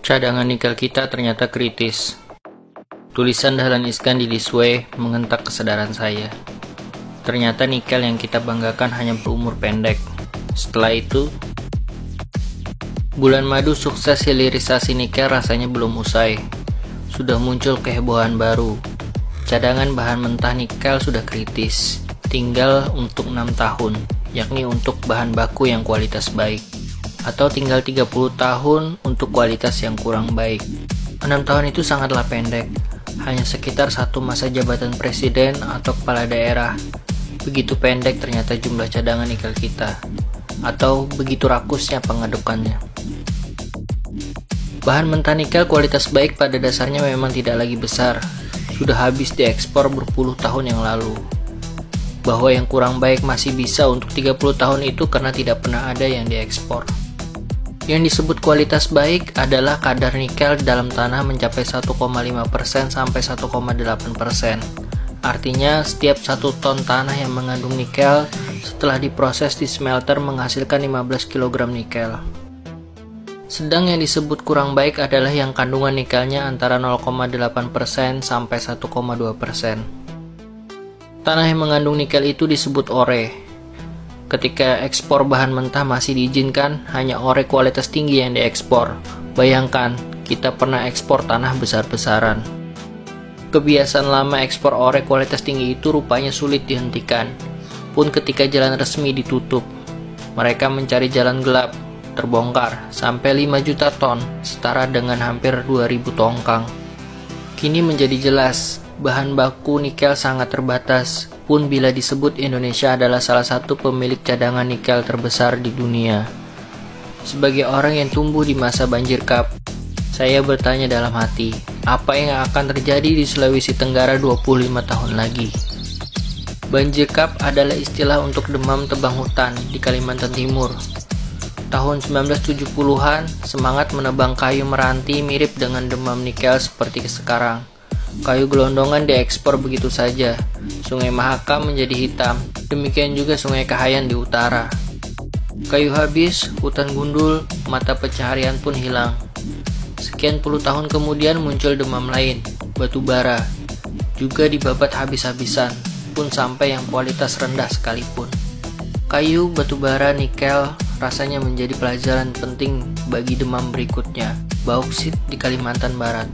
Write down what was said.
Cadangan nikel kita ternyata kritis. Tulisan Dahlan Iskan di Liswe mengentak kesadaran saya. Ternyata nikel yang kita banggakan hanya berumur pendek. Setelah itu, bulan madu sukses hilirisasi nikel rasanya belum usai. Sudah muncul kehebohan baru. Cadangan bahan mentah nikel sudah kritis. Tinggal untuk 6 tahun, yakni untuk bahan baku yang kualitas baik. Atau tinggal 30 tahun untuk kualitas yang kurang baik. 6 tahun itu sangatlah pendek, hanya sekitar satu masa jabatan presiden atau kepala daerah. Begitu pendek ternyata jumlah cadangan nikel kita, atau begitu rakusnya pengadukannya. Bahan mentah nikel kualitas baik pada dasarnya memang tidak lagi besar, sudah habis diekspor berpuluh tahun yang lalu. Bahwa yang kurang baik masih bisa untuk 30 tahun itu karena tidak pernah ada yang diekspor. Yang disebut kualitas baik adalah kadar nikel dalam tanah mencapai 1,5% sampai 1,8%. Artinya setiap 1 ton tanah yang mengandung nikel setelah diproses di smelter menghasilkan 15 kg nikel. Sedang yang disebut kurang baik adalah yang kandungan nikelnya antara 0,8% sampai 1,2%. Tanah yang mengandung nikel itu disebut ore. Ketika ekspor bahan mentah masih diizinkan, hanya ore kualitas tinggi yang diekspor. Bayangkan, kita pernah ekspor tanah besar-besaran. Kebiasaan lama ekspor ore kualitas tinggi itu rupanya sulit dihentikan, pun ketika jalan resmi ditutup. Mereka mencari jalan gelap, terbongkar, sampai 5 juta ton, setara dengan hampir 2000 tongkang. Kini menjadi jelas, bahan baku nikel sangat terbatas, pun bila disebut Indonesia adalah salah satu pemilik cadangan nikel terbesar di dunia. Sebagai orang yang tumbuh di masa banjir kap, saya bertanya dalam hati, apa yang akan terjadi di Sulawesi Tenggara 25 tahun lagi? Banjir kap adalah istilah untuk demam tebang hutan di Kalimantan Timur. Tahun 1970-an, semangat menebang kayu meranti mirip dengan demam nikel seperti sekarang. Kayu gelondongan diekspor begitu saja. Sungai Mahakam menjadi hitam. Demikian juga Sungai Kahayan di utara. Kayu habis, hutan gundul, mata pencaharian pun hilang. Sekian puluh tahun kemudian muncul demam lain, batu bara. Juga dibabat habis-habisan, pun sampai yang kualitas rendah sekalipun. Kayu, batu bara, nikel rasanya menjadi pelajaran penting bagi demam berikutnya, bauksit di Kalimantan Barat.